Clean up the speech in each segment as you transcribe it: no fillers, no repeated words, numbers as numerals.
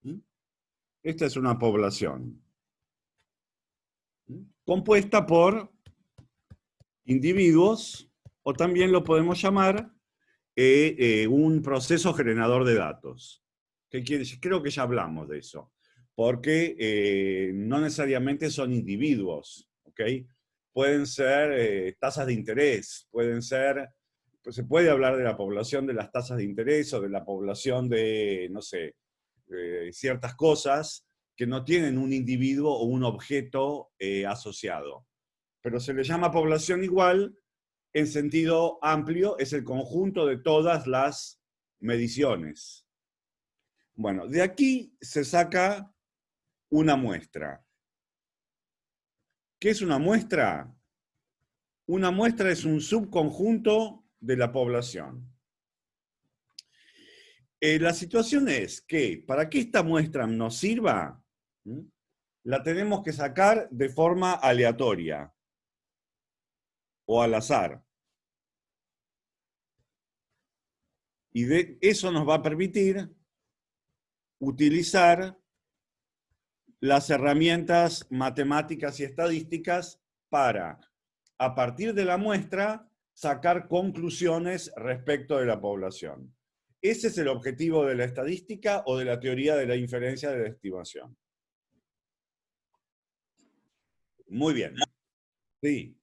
¿Mm? Esta es una población compuesta por individuos, o también lo podemos llamar un proceso generador de datos. ¿Qué quiere decir? Creo que ya hablamos de eso, porque no necesariamente son individuos, ¿ok? Pueden ser tasas de interés, pueden ser, pues se puede hablar de la población de las tasas de interés o de la población de, no sé, ciertas cosas que no tienen un individuo o un objeto asociado. Pero se le llama población igual en sentido amplio, es el conjunto de todas las mediciones. Bueno, de aquí se saca una muestra. ¿Qué es una muestra? Una muestra es un subconjunto de la población. La situación es que para que esta muestra nos sirva, la tenemos que sacar de forma aleatoria o al azar. Y eso nos va a permitir utilizar las herramientas matemáticas y estadísticas para, a partir de la muestra, sacar conclusiones respecto de la población. ¿Ese es el objetivo de la estadística o de la teoría de la inferencia de la estimación? Muy bien. Sí.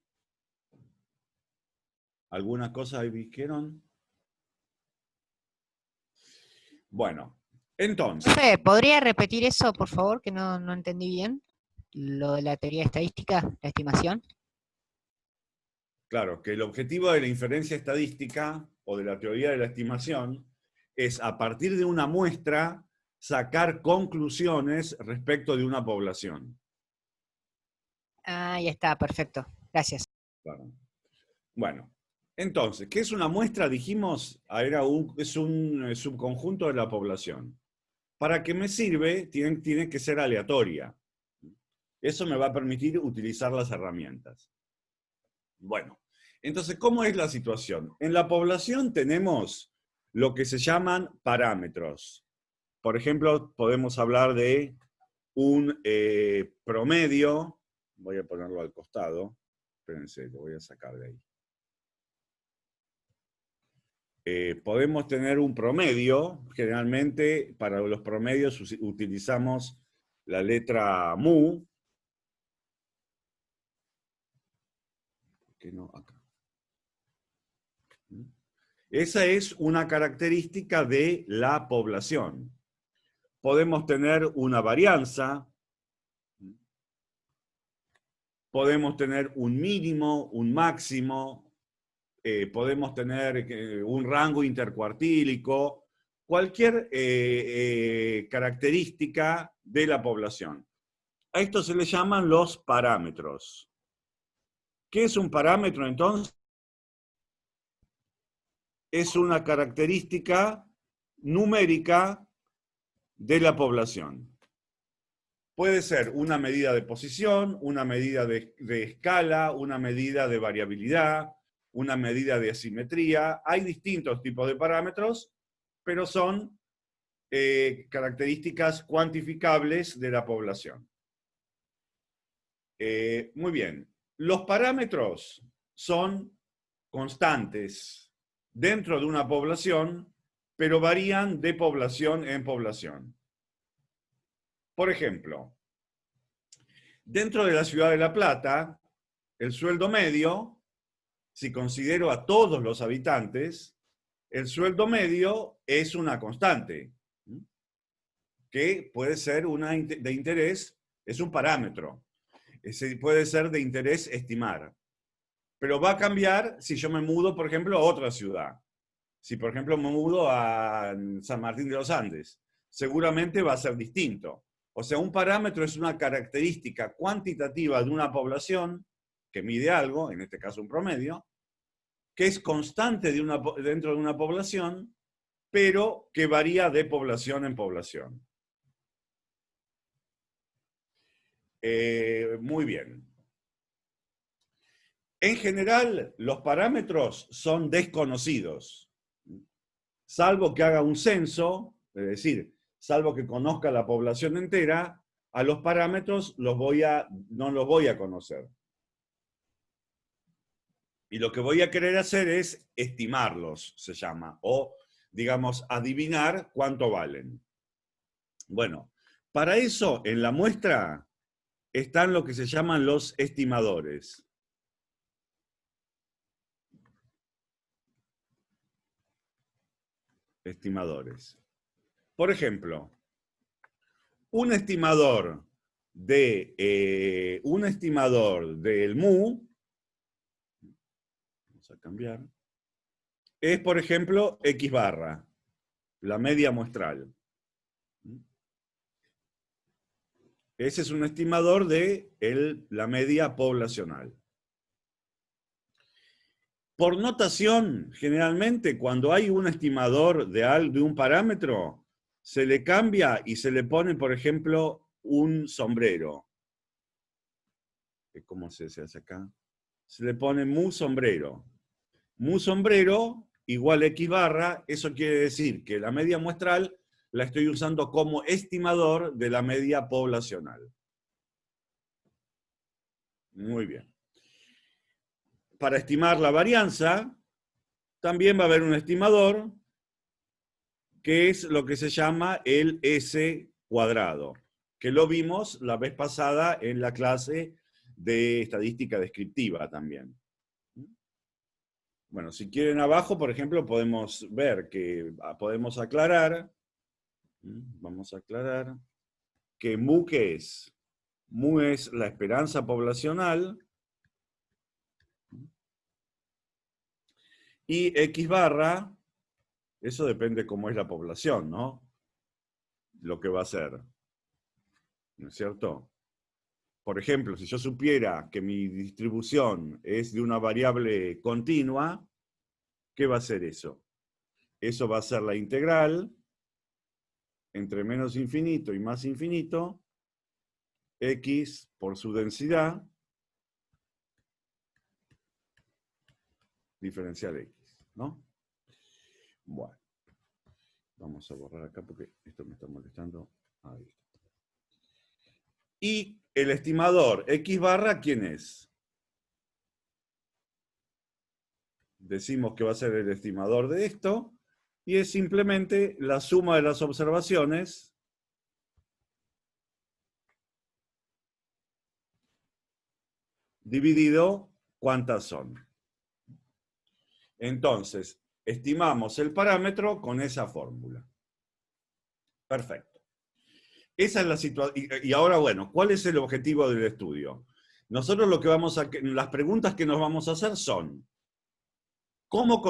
¿Alguna cosa dijeron? Bueno, entonces. Profe, ¿podría repetir eso, por favor, que no entendí bien? Lo de la teoría estadística, la estimación. Claro, que el objetivo de la inferencia estadística o de la teoría de la estimación es, a partir de una muestra, sacar conclusiones respecto de una población. Ah, ya está, perfecto. Gracias. Claro. Bueno, entonces, ¿qué es una muestra? Dijimos, es un subconjunto de la población. Para que me sirve, tiene que ser aleatoria. Eso me va a permitir utilizar las herramientas. Bueno, entonces, ¿cómo es la situación? En la población tenemos lo que se llaman parámetros. Por ejemplo, podemos hablar de un promedio. Voy a ponerlo al costado. Espérense, lo voy a sacar de ahí. Podemos tener un promedio. Generalmente, para los promedios utilizamos la letra mu. ¿Por qué no acá? Esa es una característica de la población. Podemos tener una varianza, podemos tener un mínimo, un máximo, podemos tener un rango intercuartílico, cualquier característica de la población. A esto se le llaman los parámetros. ¿Qué es un parámetro entonces? Es una característica numérica de la población. Puede ser una medida de posición, una medida de escala, una medida de variabilidad, una medida de asimetría. Hay distintos tipos de parámetros, pero son características cuantificables de la población. Muy bien. Los parámetros son constantes dentro de una población, pero varían de población en población. Por ejemplo, dentro de la ciudad de La Plata, el sueldo medio, si considero a todos los habitantes, el sueldo medio es una constante, que puede ser de interés, es un parámetro, puede ser de interés estimar. Pero va a cambiar si yo me mudo, por ejemplo, a otra ciudad. Si, por ejemplo, me mudo a San Martín de los Andes, seguramente va a ser distinto. O sea, un parámetro es una característica cuantitativa de una población que mide algo, en este caso un promedio, que es constante dentro de una población, pero que varía de población en población. Muy bien. En general, los parámetros son desconocidos, salvo que haga un censo, es decir, salvo que conozca la población entera, a los parámetros no los voy a conocer. Y lo que voy a querer hacer es estimarlos, se llama, o, digamos, adivinar cuánto valen. Bueno, para eso, en la muestra, están lo que se llaman los estimadores. Estimadores. Por ejemplo, un estimador del mu, vamos a cambiar, es, por ejemplo, X barra, la media muestral. Ese es un estimador de la media poblacional. Por notación, generalmente, cuando hay un estimador de un parámetro, se le cambia y se le pone, por ejemplo, un sombrero. ¿Cómo se hace acá? Se le pone mu sombrero. Mu sombrero igual X barra, eso quiere decir que la media muestral la estoy usando como estimador de la media poblacional. Muy bien. Para estimar la varianza, también va a haber un estimador, que es lo que se llama el S cuadrado, que lo vimos la vez pasada en la clase de estadística descriptiva también. Bueno, si quieren abajo, por ejemplo, podemos ver que podemos aclarar, vamos a aclarar, que mu, ¿qué es? Mu es la esperanza poblacional, y X barra, eso depende cómo es la población, ¿no? Lo que va a ser, ¿no es cierto? Por ejemplo, si yo supiera que mi distribución es de una variable continua, ¿qué va a ser eso? Eso va a ser la integral entre menos infinito y más infinito, x por su densidad, diferencial x, ¿no? Bueno, vamos a borrar acá porque esto me está molestando. Ahí está. Y el estimador X barra, ¿quién es? Decimos que va a ser el estimador de esto, y es simplemente la suma de las observaciones dividido cuántas son. Entonces, estimamos el parámetro con esa fórmula. Perfecto. Esa es la situación. Y ahora, bueno, ¿cuál es el objetivo del estudio? Nosotros lo que las preguntas que nos vamos a hacer son, ¿cómo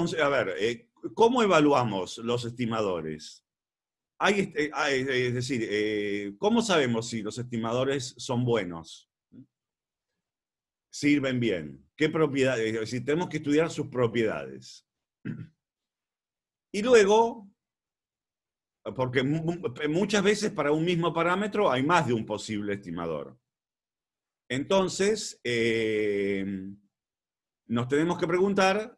evaluamos los estimadores? Es decir, ¿cómo sabemos si los estimadores son buenos? Sirven bien. ¿Qué propiedades? Es decir, tenemos que estudiar sus propiedades. Y luego, porque muchas veces para un mismo parámetro hay más de un posible estimador. Entonces, nos tenemos que preguntar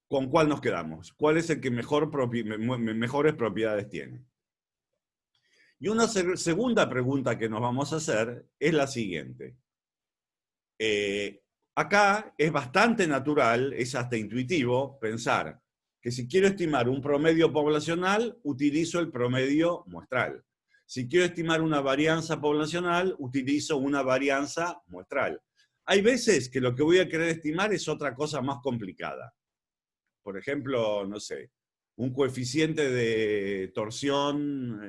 con cuál nos quedamos. ¿Cuál es el que mejores propiedades tiene? Y una segunda pregunta que nos vamos a hacer es la siguiente. Acá es bastante natural, es hasta intuitivo, pensar que si quiero estimar un promedio poblacional, utilizo el promedio muestral. Si quiero estimar una varianza poblacional, utilizo una varianza muestral. Hay veces que lo que voy a querer estimar es otra cosa más complicada. Por ejemplo, no sé, un coeficiente de torsión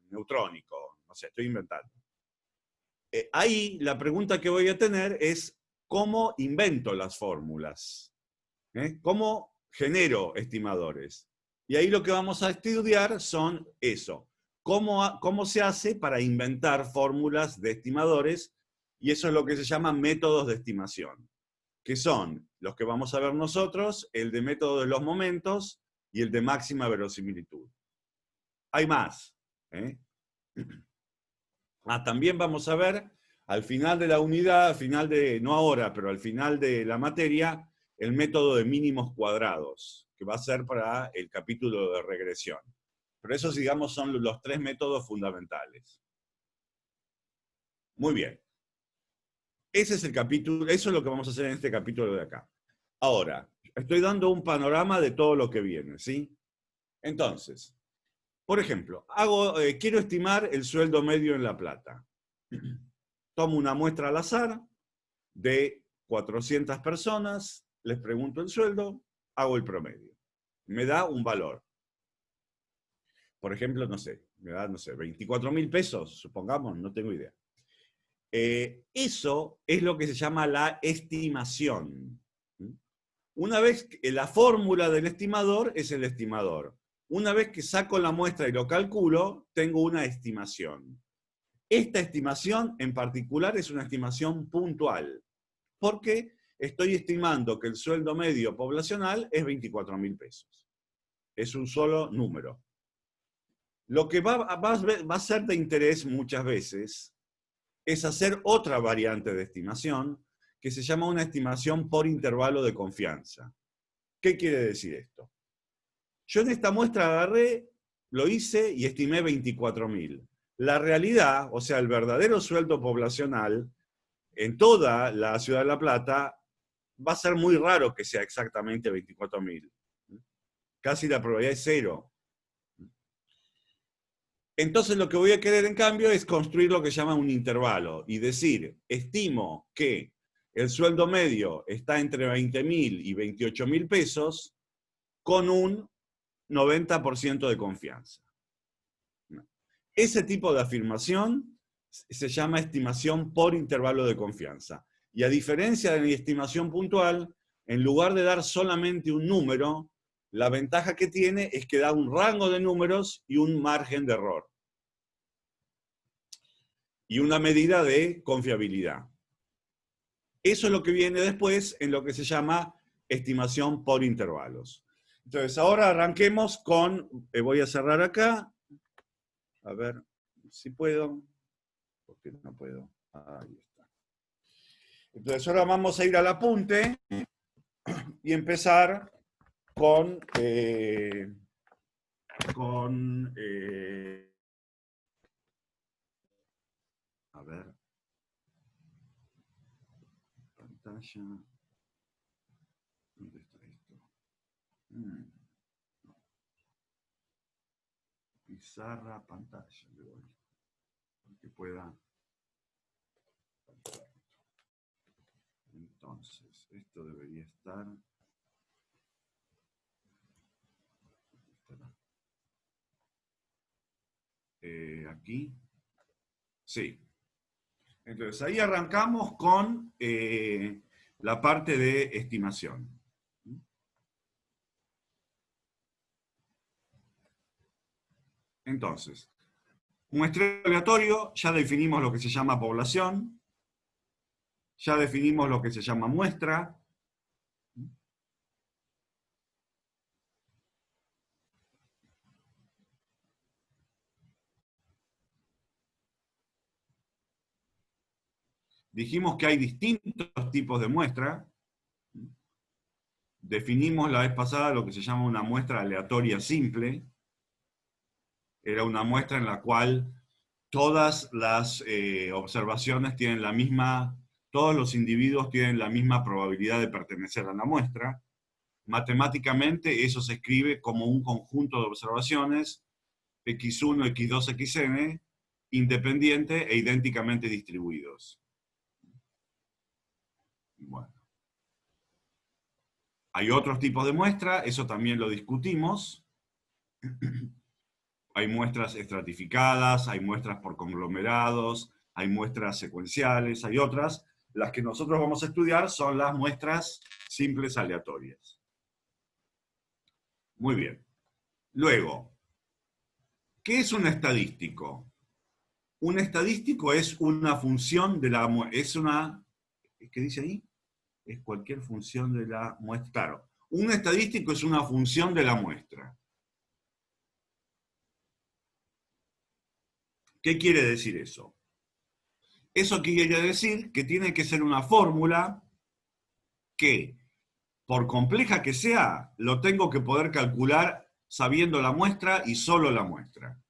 neutrónico. No sé, estoy inventando. Ahí la pregunta que voy a tener es ¿cómo invento las fórmulas? ¿Cómo genero estimadores? Y ahí lo que vamos a estudiar son eso. ¿Cómo se hace para inventar fórmulas de estimadores? Y eso es lo que se llama métodos de estimación, que son los que vamos a ver nosotros, el de método de los momentos y el de máxima verosimilitud. Hay más. También vamos a ver al final de la unidad, no ahora, pero al final de la materia, el método de mínimos cuadrados, que va a ser para el capítulo de regresión. Pero esos, digamos, son los tres métodos fundamentales. Muy bien. Ese es el capítulo, eso es lo que vamos a hacer en este capítulo de acá. Ahora, estoy dando un panorama de todo lo que viene, ¿sí? Entonces, por ejemplo, quiero estimar el sueldo medio en La Plata. Tomo una muestra al azar de 400 personas, les pregunto el sueldo, hago el promedio. Me da un valor. Por ejemplo, no sé, me da, 24.000 pesos, supongamos, no tengo idea. Eso es lo que se llama la estimación. Una vez que la fórmula del estimador es el estimador. Una vez que saco la muestra y lo calculo, tengo una estimación. Esta estimación en particular es una estimación puntual, porque estoy estimando que el sueldo medio poblacional es 24.000 pesos. Es un solo número. Lo que va a ser de interés muchas veces es hacer otra variante de estimación que se llama una estimación por intervalo de confianza. ¿Qué quiere decir esto? Yo en esta muestra agarré, lo hice y estimé 24.000. La realidad, o sea, el verdadero sueldo poblacional en toda la ciudad de La Plata, va a ser muy raro que sea exactamente 24.000. Casi la probabilidad es cero. Entonces lo que voy a querer en cambio es construir lo que se llama un intervalo y decir, estimo que el sueldo medio está entre 20.000 y 28.000 pesos con un 90% de confianza. Ese tipo de afirmación se llama estimación por intervalo de confianza. Y a diferencia de mi estimación puntual, en lugar de dar solamente un número, la ventaja que tiene es que da un rango de números y un margen de error. Y una medida de confiabilidad. Eso es lo que viene después en lo que se llama estimación por intervalos. Entonces, ahora arranquemos con, voy a cerrar acá, a ver si puedo, porque no puedo, ahí está. Entonces, ahora vamos a ir al apunte y empezar con a ver, pantalla, ¿dónde está esto? Pizarra, pantalla, le doy, para que pueda. Entonces, esto debería estar. Aquí. Sí. Entonces, ahí arrancamos con la parte de estimación. Entonces, muestreo aleatorio, ya definimos lo que se llama población, ya definimos lo que se llama muestra. Dijimos que hay distintos tipos de muestra. Definimos la vez pasada lo que se llama una muestra aleatoria simple. Era una muestra en la cual todas las observaciones tienen la misma, todos los individuos tienen la misma probabilidad de pertenecer a la muestra. Matemáticamente eso se escribe como un conjunto de observaciones, x1, x2, xn, independiente e idénticamente distribuidos. Bueno. Hay otros tipos de muestra, eso también lo discutimos. Hay muestras estratificadas, hay muestras por conglomerados, hay muestras secuenciales, hay otras. Las que nosotros vamos a estudiar son las muestras simples aleatorias. Muy bien. Luego, ¿qué es un estadístico? Un estadístico es una función de la muestra. ¿Qué dice ahí? Es cualquier función de la muestra. Claro, un estadístico es una función de la muestra. ¿Qué quiere decir eso? Eso quiere decir que tiene que ser una fórmula que, por compleja que sea, lo tengo que poder calcular sabiendo la muestra y solo la muestra.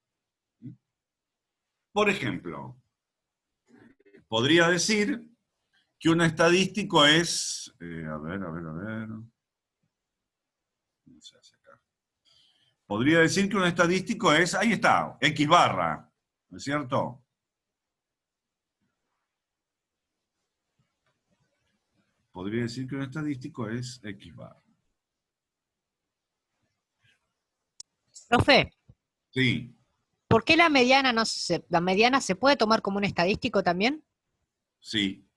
Por ejemplo, podría decir que un estadístico es... a ver. ¿Cómo se hace acá? Podría decir que un estadístico es, ahí está, X barra, ¿no es cierto? Podría decir que un estadístico es X barra. Profe, Sí, ¿por qué la mediana la mediana se puede tomar como un estadístico también? sí,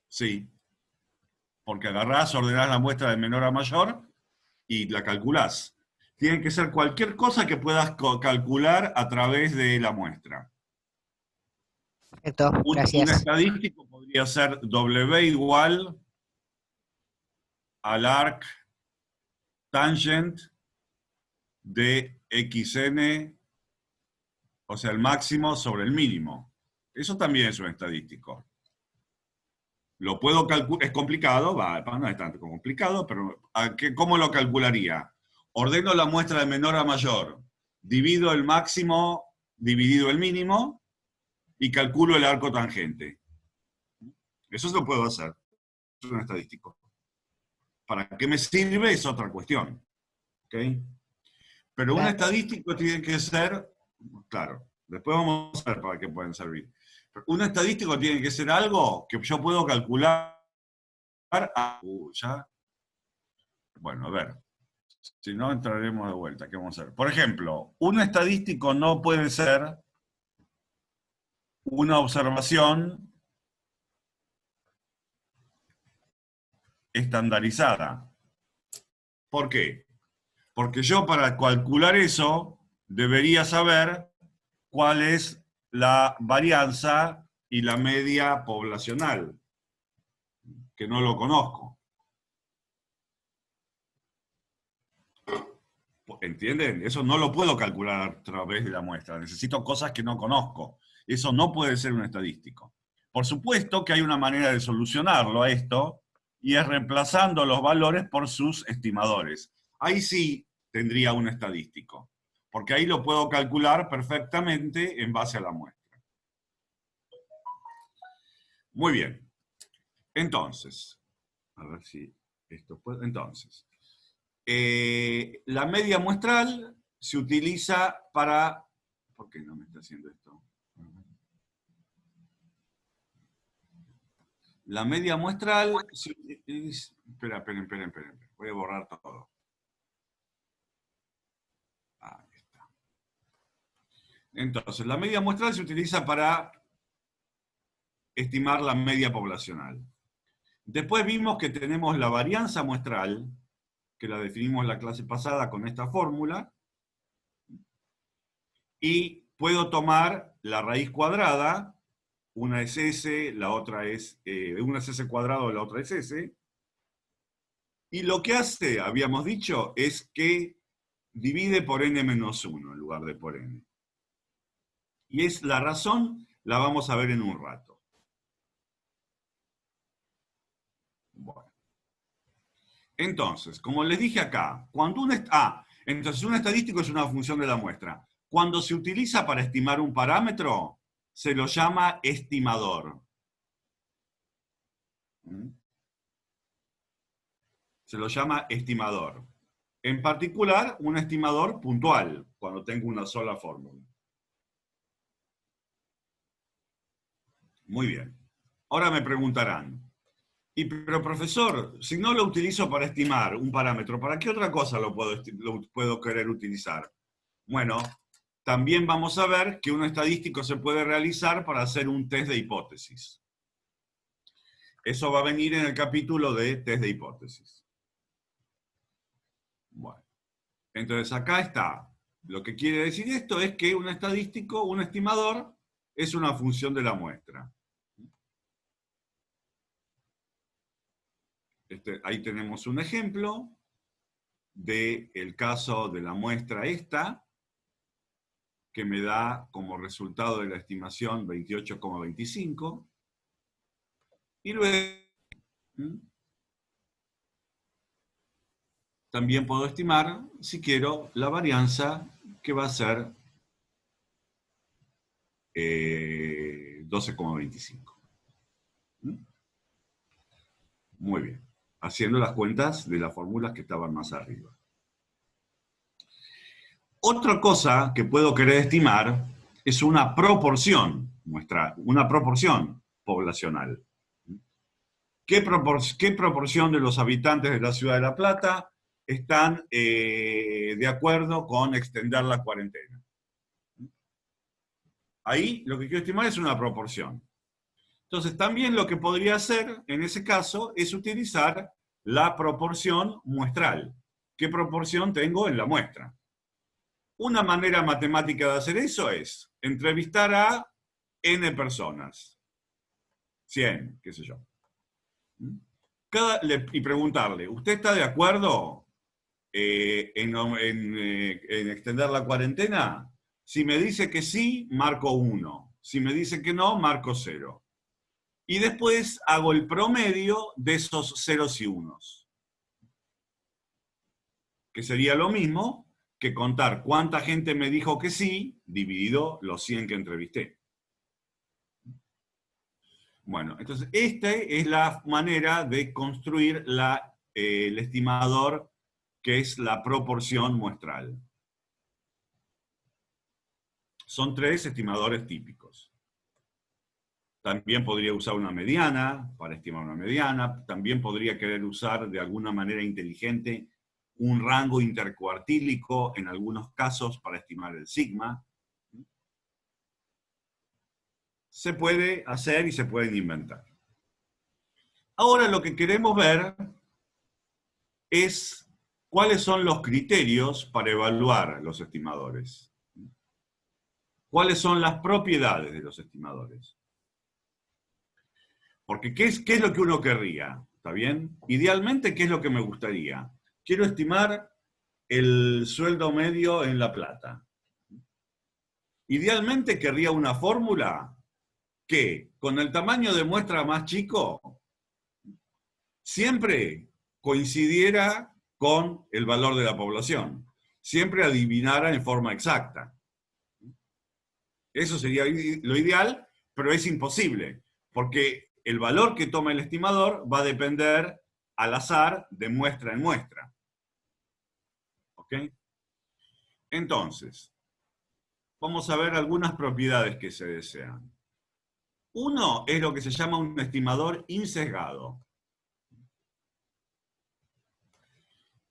sí. Porque agarrás, ordenás la muestra de menor a mayor y la calculás. Tiene que ser cualquier cosa que puedas calcular a través de la muestra. Perfecto, Un gracias. estadístico podría ser W igual al arc tangent de xn, o sea, el máximo sobre el mínimo. Eso también es un estadístico. Lo puedo calcular, es complicado, no es tanto complicado, pero ¿cómo lo calcularía? Ordeno la muestra de menor a mayor, divido el máximo, dividido el mínimo, y calculo el arco tangente. Eso se lo puedo hacer, es un estadístico. ¿Para qué me sirve? Es otra cuestión. ¿Okay? Pero un Claro. estadístico tiene que ser, claro, después vamos a ver para qué pueden servir. Un estadístico tiene que ser algo que yo puedo calcular. Ya. Bueno, a ver. Si no, entraremos de vuelta. ¿Qué vamos a hacer? Por ejemplo, un estadístico no puede ser una observación estandarizada. ¿Por qué? Porque yo para calcular eso debería saber cuál es la varianza y la media poblacional, que no lo conozco. ¿Entienden? Eso no lo puedo calcular a través de la muestra. Necesito cosas que no conozco. Eso no puede ser un estadístico. Por supuesto que hay una manera de solucionarlo a esto, y es reemplazando los valores por sus estimadores. Ahí sí tendría un estadístico, porque ahí lo puedo calcular perfectamente en base a la muestra. Muy bien. Entonces, a ver si esto puede. Entonces, la media muestral se utiliza para... ¿Por qué no me está haciendo esto? La media muestral se utiliza... Espera. Voy a borrar todo. Ahí está. Entonces, la media muestral se utiliza para estimar la media poblacional. Después vimos que tenemos la varianza muestral, que la definimos la clase pasada con esta fórmula, y puedo tomar la raíz cuadrada, una es S, la otra es, una es S cuadrado, la otra es S, y lo que hace, habíamos dicho, es que divide por n-1 en lugar de por n. Y es la razón, la vamos a ver en un rato. Bueno. Entonces, como les dije acá, cuando entonces un estadístico es una función de la muestra. Cuando se utiliza para estimar un parámetro, se lo llama estimador. Se lo llama estimador. En particular, un estimador puntual, cuando tengo una sola fórmula. Muy bien. Ahora me preguntarán, pero profesor, si no lo utilizo para estimar un parámetro, ¿para qué otra cosa lo puedo querer utilizar? Bueno, también vamos a ver que un estadístico se puede realizar para hacer un test de hipótesis. Eso va a venir en el capítulo de test de hipótesis. Bueno, entonces acá está. Lo que quiere decir esto es que un estadístico, un estimador, es una función de la muestra. Ahí tenemos un ejemplo del caso de la muestra esta, que me da como resultado de la estimación 28,25. Y luego... también puedo estimar, si quiero, la varianza que va a ser 12,25. Muy bien. Haciendo las cuentas de las fórmulas que estaban más arriba. Otra cosa que puedo querer estimar es una proporción, una proporción poblacional. ¿Qué proporción de los habitantes de la ciudad de La Plata están de acuerdo con extender la cuarentena? Ahí lo que quiero estimar es una proporción. Entonces, también lo que podría hacer en ese caso es utilizar la proporción muestral. ¿Qué proporción tengo en la muestra? Una manera matemática de hacer eso es entrevistar a n personas. 100, qué sé yo. Y preguntarle, ¿usted está de acuerdo en extender la cuarentena? Si me dice que sí, marco 1. Si me dice que no, marco 0. Y después hago el promedio de esos ceros y unos. Que sería lo mismo que contar cuánta gente me dijo que sí, dividido los 100 que entrevisté. Bueno, entonces esta es la manera de construir el estimador, que es la proporción muestral. Son 3 estimadores típicos. También podría usar una mediana para estimar una mediana. También podría querer usar de alguna manera inteligente un rango intercuartílico en algunos casos para estimar el sigma. Se puede hacer y se pueden inventar. Ahora lo que queremos ver es cuáles son los criterios para evaluar los estimadores. ¿Cuáles son las propiedades de los estimadores? Porque ¿qué es lo que uno querría? ¿Está bien? Idealmente, ¿qué es lo que me gustaría? Quiero estimar el sueldo medio en La Plata. Idealmente querría una fórmula que, con el tamaño de muestra más chico, siempre coincidiera con el valor de la población. Siempre adivinara en forma exacta. Eso sería lo ideal, pero es imposible, porque el valor que toma el estimador va a depender al azar de muestra en muestra. ¿Ok? Entonces, vamos a ver algunas propiedades que se desean. Uno es lo que se llama un estimador insesgado.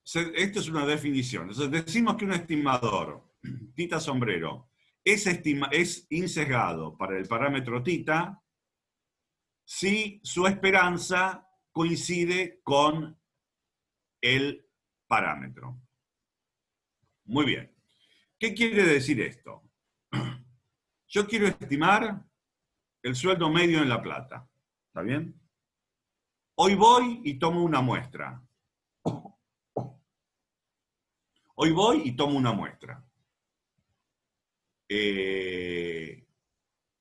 Esto es una definición. Entonces decimos que un estimador, tita sombrero, es insesgado para el parámetro tita si su esperanza coincide con el parámetro. Muy bien. ¿Qué quiere decir esto? Yo quiero estimar el sueldo medio en La Plata. ¿Está bien? Hoy voy y tomo una muestra. Hoy voy y tomo una muestra.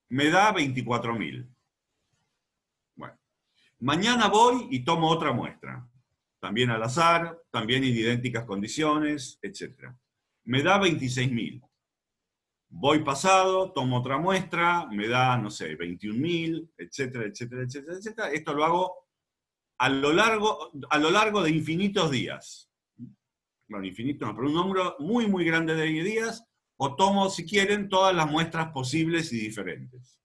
Me da 24.000. Bueno, mañana voy y tomo otra muestra. También al azar, también en idénticas condiciones, etc. Me da 26.000. Voy pasado, tomo otra muestra, me da, no sé, 21.000, etcétera, etcétera, etcétera, etcétera. Esto lo hago a lo largo de infinitos días. Bueno, infinitos no, pero un número muy, muy grande de días, o tomo, si quieren, todas las muestras posibles y diferentes.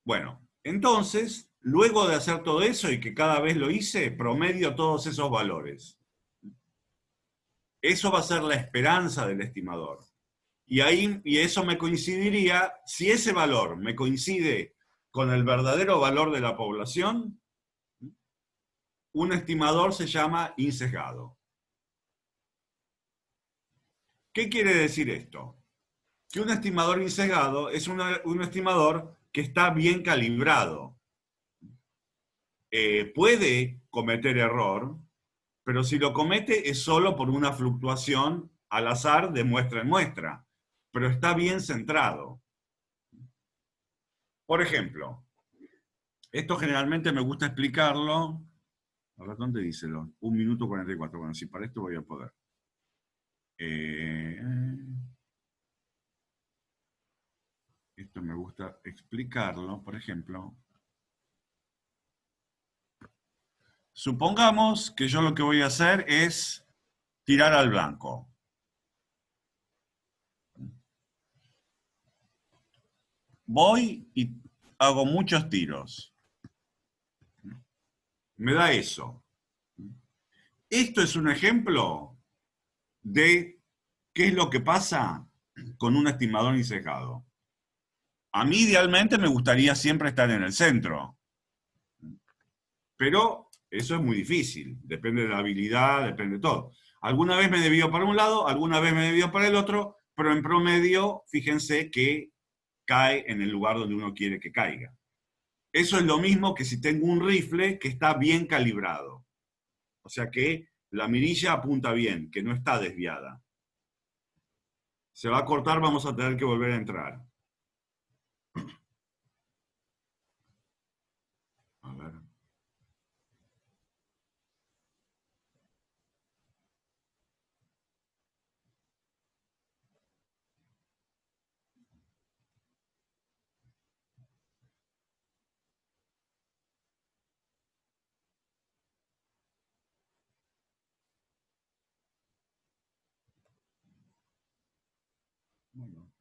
Bueno, entonces, luego de hacer todo eso y que cada vez lo hice, promedio todos esos valores. Eso va a ser la esperanza del estimador. Y eso me coincidiría, si ese valor me coincide con el verdadero valor de la población, un estimador se llama insesgado. ¿Qué quiere decir esto? Que un estimador insesgado es un estimador que está bien calibrado. Puede cometer error, pero si lo comete es solo por una fluctuación al azar de muestra en muestra, pero está bien centrado. Por ejemplo, esto generalmente me gusta explicarlo A ver, ¿dónde dice? 1 minuto 44. Bueno, si para esto voy a poder. Eh, Esto me gusta explicarlo, por ejemplo. Supongamos que yo lo que voy a hacer es tirar al blanco. Voy y hago muchos tiros. Me da eso. Esto es un ejemplo de qué es lo que pasa con un estimador sesgado. A mí idealmente me gustaría siempre estar en el centro, pero eso es muy difícil, depende de la habilidad, depende de todo. Alguna vez me desvío para un lado, alguna vez me desvío para el otro, pero en promedio, fíjense que cae en el lugar donde uno quiere que caiga. Eso es lo mismo que si tengo un rifle que está bien calibrado. O sea que la mirilla apunta bien, que no está desviada. Se va a cortar, vamos a tener que volver a entrar. A ver. Bueno.